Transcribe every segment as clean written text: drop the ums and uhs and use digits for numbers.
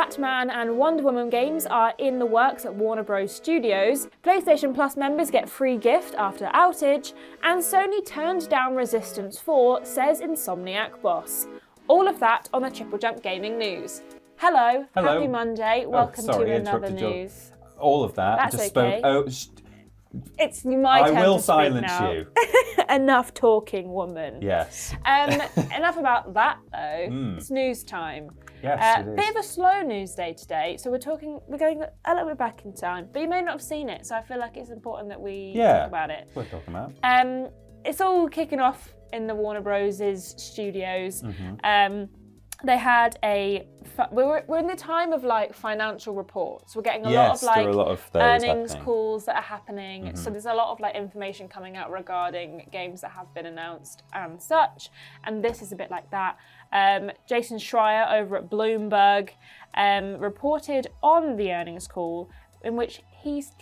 Batman and Wonder Woman games are in the works at Warner Bros. Studios, PlayStation Plus members get free gift after outage, and Sony turned down Resistance 4, says Insomniac boss. All of that on the TripleJump Gaming News. Hello. Happy Monday. Welcome to another news. All of that. That's okay. It's my turn I will to speak silence now. you. Enough talking, woman. Yes. Enough about that though. It's news time. Yes, it is. Bit of a slow news day today, so we're going a little bit back in time, but you may not have seen it, so I feel like it's important that we talk about it. We're talking about. It's all kicking off in the Warner Bros. Studios. They had we're in the time of like financial reports. We're getting a lot of like earnings calls that are happening. So there's a lot of like information coming out regarding games that have been announced and such. And this is a bit like that. Jason Schreier over at Bloomberg reported on the earnings call in which he's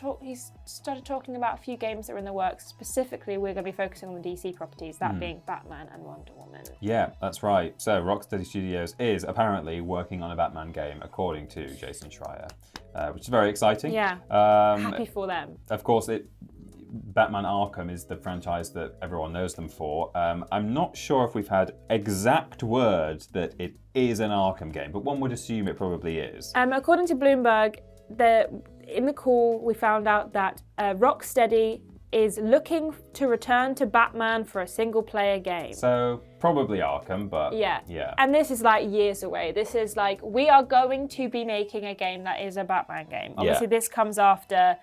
started talking about a few games that are in the works. Specifically, we're going to be focusing on the DC properties, that being Batman and Wonder Woman. Yeah, that's right. So Rocksteady Studios is apparently working on a Batman game, according to Jason Schreier, which is very exciting. Yeah, happy for them. Of course, Batman Arkham is the franchise that everyone knows them for. I'm not sure if we've had exact word that it is an Arkham game, but one would assume it probably is. According to Bloomberg, in the call, we found out that Rocksteady is looking to return to Batman for a single-player game. So probably Arkham, but yeah. And this is like years away. This is like, we are going to be making a game that is a Batman game. Obviously, this comes after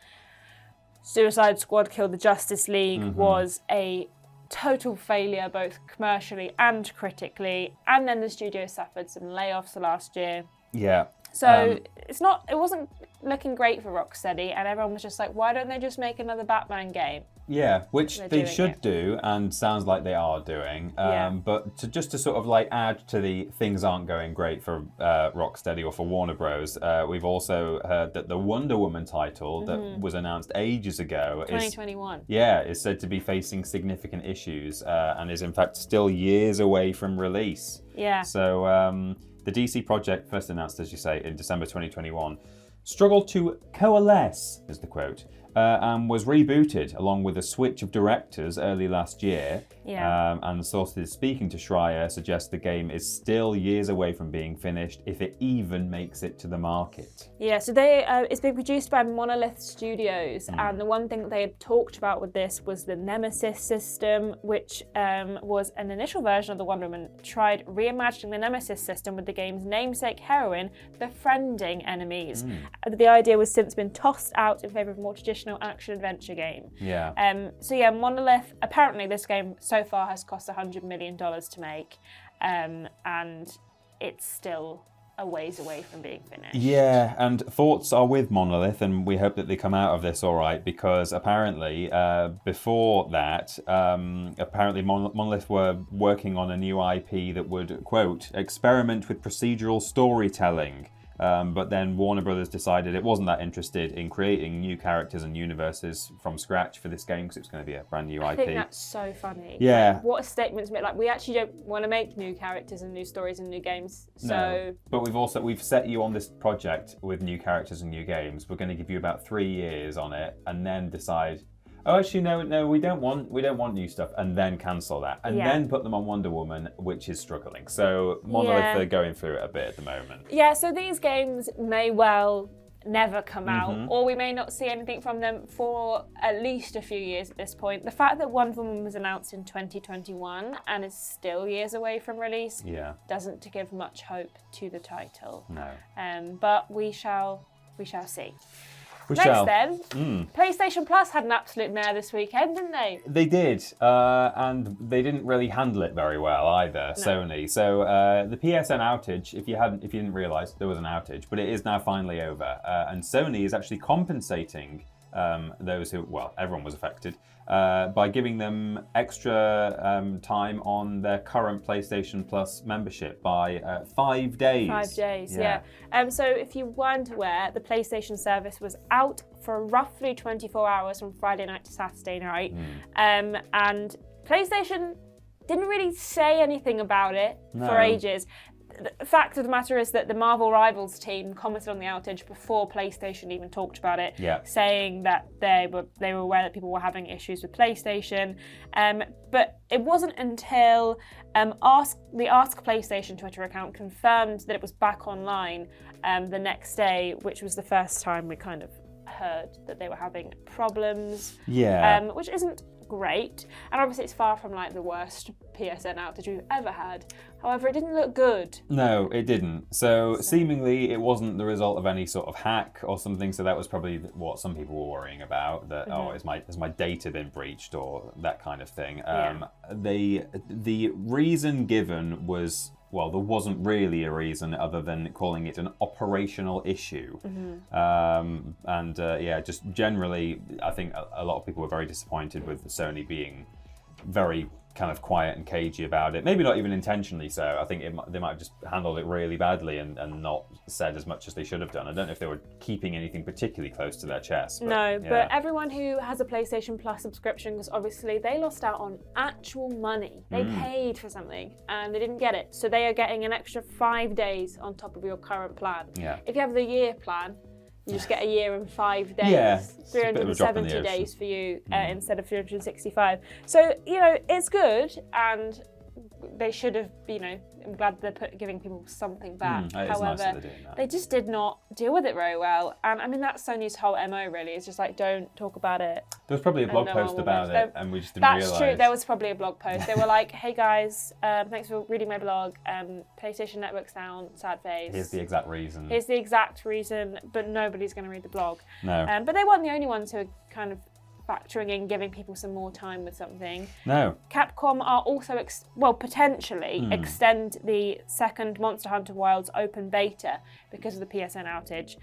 Suicide Squad Kill the Justice League was a total failure, both commercially and critically. And then the studio suffered some layoffs last year. Yeah. So it wasn't looking great for Rocksteady, and everyone was just like, why don't they just make another Batman game? Yeah, which they should do, and sounds like they are doing. But to sort of like add to the things aren't going great for Rocksteady or for Warner Bros. We've also heard that the Wonder Woman title that was announced ages ago 2021. Is said to be facing significant issues and is in fact still years away from release. Yeah. So the DC project, first announced, as you say, in December 2021, struggled to coalesce, is the quote, and was rebooted along with a switch of directors early last year. Yeah. And sources speaking to Schreier suggest the game is still years away from being finished, if it even makes it to the market. Yeah, so it's been produced by Monolith Studios, and the one thing that they had talked about with this was the Nemesis system, which was an initial version of the Wonder Woman, tried reimagining the Nemesis system with the game's namesake heroine befriending enemies. The idea was since been tossed out in favour of a more traditional action-adventure game. Yeah. Monolith, apparently this game so far has cost $100 million to make, and it's still a ways away from being finished. Yeah, and thoughts are with Monolith, and we hope that they come out of this all right, because apparently before that, Monolith were working on a new IP that would, quote, experiment with procedural storytelling. But then Warner Brothers decided it wasn't that interested in creating new characters and universes from scratch for this game, because it was going to be a brand new IP. I think that's so funny. Yeah. Like, what a statement to make. Like, we actually don't want to make new characters and new stories and new games. So. No. But we've set you on this project with new characters and new games. We're going to give you about 3 years on it, and then decide, oh, actually, no, we don't want new stuff, and then cancel that, and then put them on Wonder Woman, which is struggling. So Monolith are going through it a bit at the moment. Yeah, so these games may well never come out, or we may not see anything from them for at least a few years at this point. The fact that Wonder Woman was announced in 2021 and is still years away from release doesn't give much hope to the title. No. But we shall see. Then, PlayStation Plus had an absolute mare this weekend, didn't they? They did, and they didn't really handle it very well either, Sony. So the PSN outage, if you didn't realise, there was an outage, but it is now finally over, and Sony is actually compensating those who, everyone was affected, by giving them extra time on their current PlayStation Plus membership by 5 days. 5 days, yeah. So if you weren't aware, the PlayStation service was out for roughly 24 hours from Friday night to Saturday night. And PlayStation didn't really say anything about it for ages. the fact of the matter is that the Marvel Rivals team commented on the outage before PlayStation even talked about it, saying that they were aware that people were having issues with PlayStation. But it wasn't until the Ask PlayStation Twitter account confirmed that it was back online the next day, which was the first time we kind of heard that they were having problems. Which isn't great, and obviously it's far from like the worst PSN outage we've ever had. However, it didn't look good. No, it didn't. So seemingly it wasn't the result of any sort of hack or something, so that was probably what some people were worrying about, that has my data been breached or that kind of thing. The reason given was, well, there wasn't really a reason other than calling it an operational issue. Just generally, I think a lot of people were very disappointed with Sony being very kind of quiet and cagey about it. Maybe not even intentionally so. I think they might have just handled it really badly and not said as much as they should have done. I don't know if they were keeping anything particularly close to their chest. But everyone who has a PlayStation Plus subscription, because obviously they lost out on actual money. They paid for something and they didn't get it. So they are getting an extra 5 days on top of your current plan. If you have the year plan, you just get a year and 5 days, 370 days for you instead of 365. So, it's good, and they should have, I'm glad they're giving people something back. However, they just did not deal with it very well. And I mean, that's Sony's whole MO, really. It's just like, don't talk about it. There was probably a blog post about it, and we just didn't realise. That's true. There was probably a blog post. They were like, hey guys, thanks for reading my blog. PlayStation Network's down, sad face. Here's the exact reason. But nobody's going to read the blog. No. But they weren't the only ones who are kind of factoring in giving people some more time with something. No. Capcom are also potentially extend the second Monster Hunter Wilds open beta because of the PSN outage.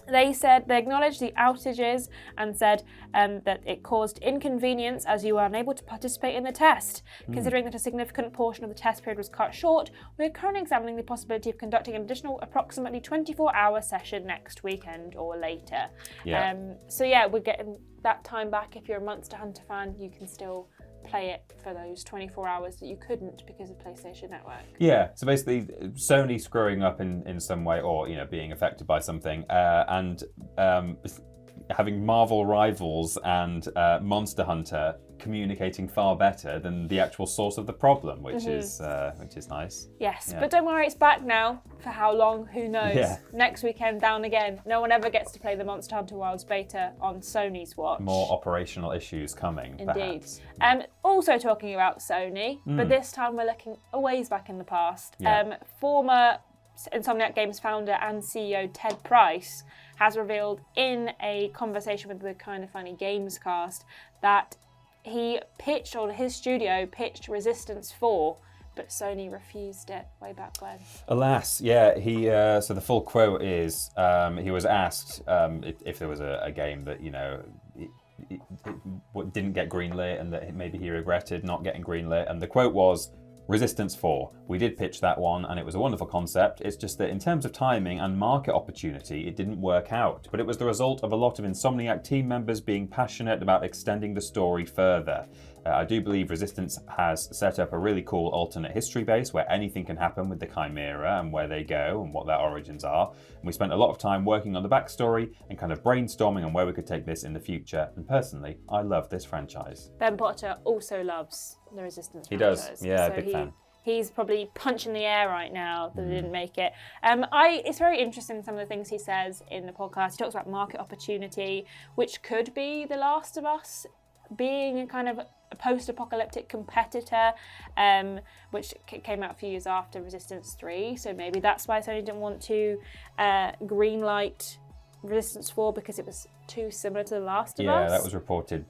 They said they acknowledged the outages and said that it caused inconvenience as you were unable to participate in the test. Considering that a significant portion of the test period was cut short, we are currently examining the possibility of conducting an additional approximately 24-hour session next weekend or later. We're getting that time back. If you're a Monster Hunter fan, you can still play it for those 24 hours that you couldn't because of PlayStation Network. Yeah, so basically Sony screwing up in some way, or being affected by something, and having Marvel Rivals and Monster Hunter communicating far better than the actual source of the problem, which is nice. Yes, but don't worry, it's back now. For how long? Who knows? Next weekend, down again. No one ever gets to play the Monster Hunter Wilds beta on Sony's watch. More operational issues coming. Indeed. Also talking about Sony, but this time we're looking a ways back in the past. Former Insomniac Games founder and CEO Ted Price has revealed in a conversation with the Kinda Funny Games cast that his studio pitched Resistance 4, but Sony refused it way back when. Alas, so the full quote is, he was asked if there was a game that, it didn't get greenlit and that maybe he regretted not getting greenlit, and the quote was, Resistance 4. We did pitch that one and it was a wonderful concept. It's just that in terms of timing and market opportunity, it didn't work out. But it was the result of a lot of Insomniac team members being passionate about extending the story further. I do believe Resistance has set up a really cool alternate history base where anything can happen with the Chimera and where they go and what their origins are. And we spent a lot of time working on the backstory and kind of brainstorming on where we could take this in the future. And personally, I love this franchise. Ben Potter also loves the Resistance franchise. He does, so big fan. He's probably punching the air right now that they didn't make it. It's very interesting, some of the things he says in the podcast. He talks about market opportunity, which could be The Last of Us being a kind of a post-apocalyptic competitor, which came out a few years after Resistance 3. So maybe that's why Sony didn't want to greenlight Resistance 4, because it was too similar to The Last of Us. Yeah, that was reported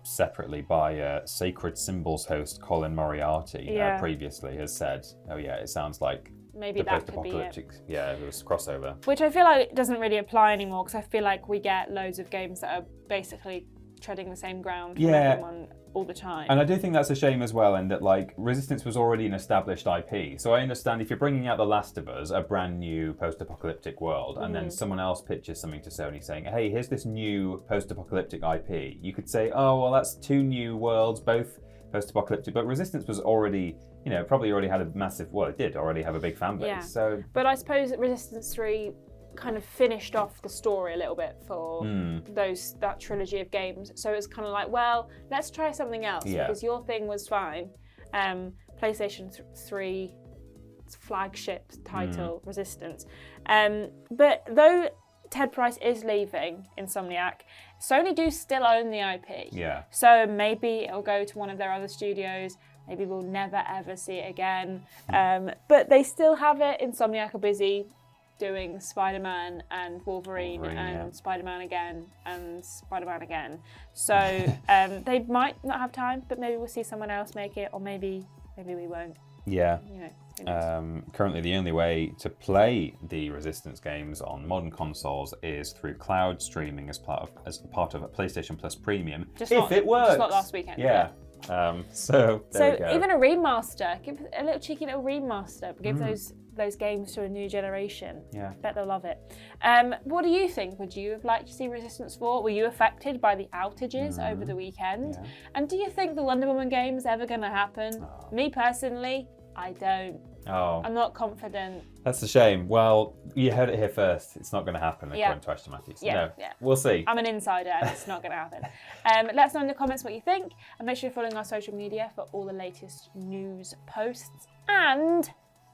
separately by Sacred Symbols host Colin Moriarty previously has said, it sounds like maybe the that could be it. It was crossover. Which I feel like doesn't really apply anymore, because I feel like we get loads of games that are basically treading the same ground from everyone all the time. And I do think that's a shame as well, in that Resistance was already an established IP. So I understand if you're bringing out The Last of Us, a brand new post-apocalyptic world, and then someone else pitches something to Sony saying, hey, here's this new post-apocalyptic IP. You could say, oh, well, that's two new worlds, both post-apocalyptic. But Resistance was already, probably already had a massive. Well, it did already have a big fan base. Yeah. So, but I suppose that Resistance 3 kind of finished off the story a little bit for that trilogy of games. So it's kind of like, well, let's try something else because your thing was fine. PlayStation 3 flagship title, Resistance. But though Ted Price is leaving Insomniac, Sony do still own the IP. Yeah. So maybe it'll go to one of their other studios. Maybe we'll never ever see it again. But they still have it. Insomniac are busy doing Spider-Man and Wolverine and Spider-Man again and Spider-Man again. So they might not have time, but maybe we'll see someone else make it, or maybe we won't. Yeah. Currently, the only way to play the Resistance games on modern consoles is through cloud streaming as part of a PlayStation Plus Premium. It works. Just not last weekend. Yeah. So there we go. Even a remaster, give a little cheeky little remaster, give those games to a new generation. Yeah. Bet they'll love it. What do you think? Would you have liked to see Resistance 4? Were you affected by the outages over the weekend? Yeah. And do you think the Wonder Woman game is ever going to happen? Me personally, I don't. I'm not confident. That's a shame. Well, you heard it here first. It's not going to happen, according to Ashton Matthews. We'll see. I'm an insider and it's not going to happen. Let us know in the comments what you think, and make sure you're following our social media for all the latest news posts. And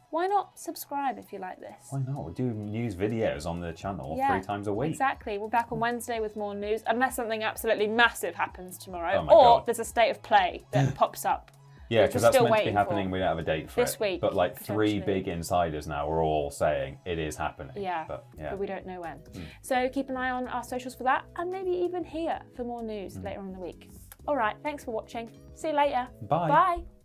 why not subscribe if you like this? Why not? We do news videos on the channel 3 times a week. Exactly. We're back on Wednesday with more news, unless something absolutely massive happens tomorrow, God. There's a state of play that pops up. Yeah, because that's meant to be happening. We don't have a date for this week. But like 3 big insiders now are all saying it is happening. Yeah, but we don't know when. So keep an eye on our socials for that, and maybe even here for more news later on in the week. All right, thanks for watching. See you later. Bye. Bye.